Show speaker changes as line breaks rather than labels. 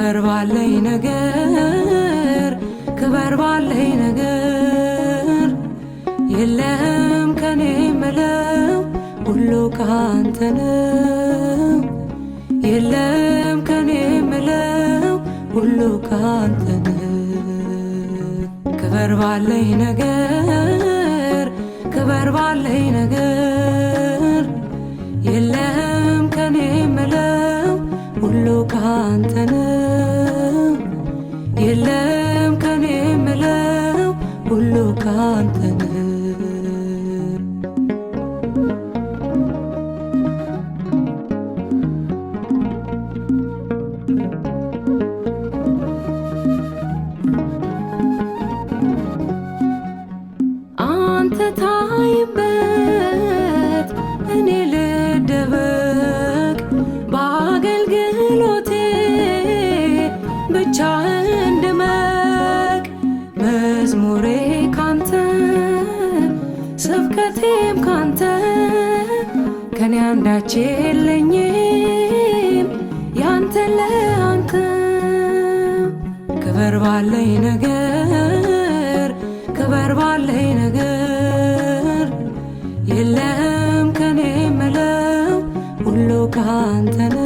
ክበር ባለኝ ነገር ክበር ባለኝ ነገር የለም ከኔ ምለው ሁሉ ካንተ ነው የለም ከኔ ምለው ሁሉ ካንተ ነው ክበር ባለኝ ነገር ክበር ባለኝ ነገር የለም ከኔ ምለው ሁሉ ካንተ ነው የለም ከኔ ምለው ሁሉ ካንተ ነው አንተ ታይበት እኔ ልደበቅ በአገልግሎቴ ብቻ እንድመቅ መዝሙሬ ካንተ ስብከቴም ካንተ ከኔ አንዳች የለኝም ያንተ ለአንተ ክበር ባለኝ ነገር ክበር ባለኝ ነገር የለም ከኔ ምለው ሁሉ ካንተ ነው